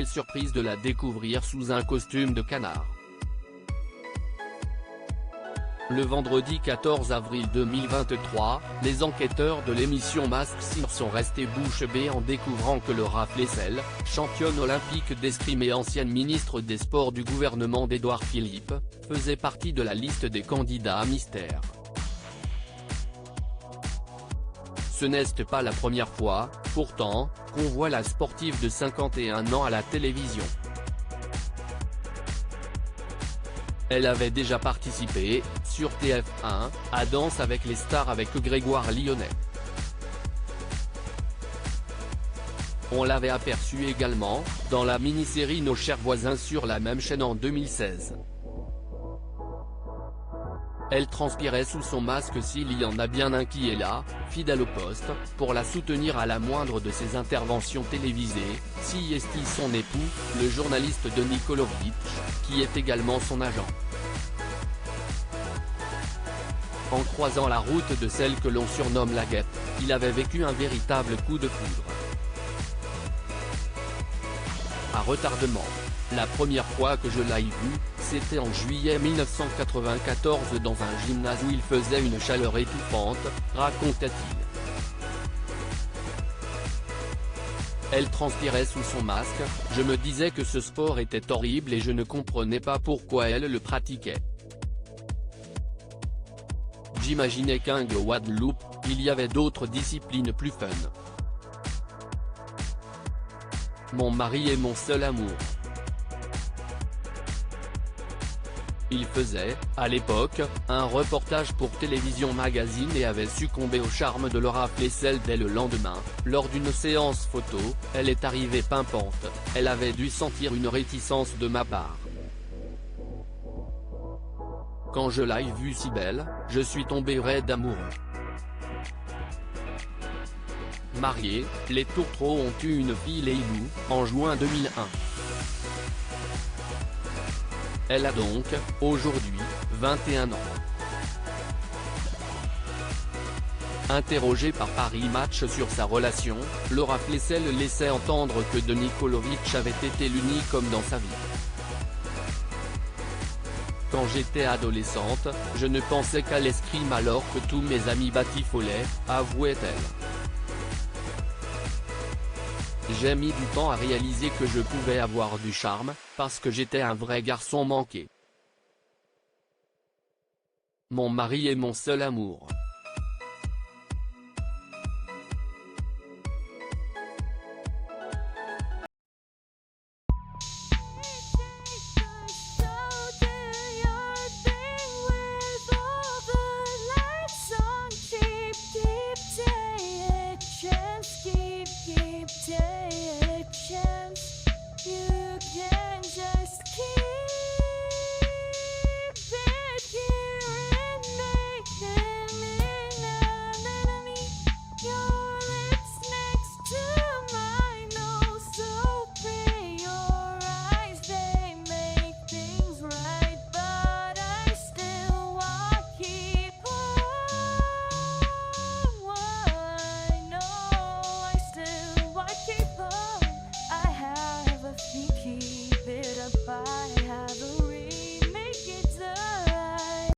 Quelle surprise de la découvrir sous un costume de canard. Le vendredi 14 avril 2023, les enquêteurs de l'émission Masked Singer sont restés bouche bée en découvrant que Laura Flessel, championne olympique d'escrime et ancienne ministre des Sports du gouvernement d'Édouard Philippe, faisait partie de la liste des candidats mystères. Ce n'est pas la première fois, pourtant, qu'on voit la sportive de 51 ans à la télévision. Elle avait déjà participé, sur TF1, à Danse avec les stars avec Grégoire Lyonnais. On l'avait aperçue également, dans la mini-série Nos chers voisins sur la même chaîne en 2016. Elle transpirait sous son masque s'il y en a bien un qui est là, fidèle au poste, pour la soutenir à la moindre de ses interventions télévisées, si est son époux, le journaliste Denis Kolovitch, qui est également son agent. En croisant la route de celle que l'on surnomme la guêpe, il avait vécu un véritable coup de foudre. À retardement. La première fois que je l'ai vu, c'était en juillet 1994 dans un gymnase où il faisait une chaleur étouffante, raconta-t-il. Elle transpirait sous son masque, je me disais que ce sport était horrible et je ne comprenais pas pourquoi elle le pratiquait. J'imaginais qu'en Guadeloupe, il y avait d'autres disciplines plus fun. Mon mari est mon seul amour. Il faisait, à l'époque, un reportage pour Télévision Magazine et avait succombé au charme de Laura Flessel dès le lendemain, lors d'une séance photo, elle est arrivée pimpante, elle avait dû sentir une réticence de ma part. Quand je l'ai vue si belle, je suis tombé raide amoureux. Mariés, les Tourtereaux ont eu une fille Leilou, en juin 2001. Elle a donc, aujourd'hui, 21 ans. Interrogée par Paris Match sur sa relation, Laura Flessel laissait entendre que Denis Kolovitch avait été l'unique homme dans sa vie. Quand j'étais adolescente, je ne pensais qu'à l'escrime alors que tous mes amis batifolaient, avouait-elle. J'ai mis du temps à réaliser que je pouvais avoir du charme, parce que j'étais un vrai garçon manqué. Mon mari est mon seul amour.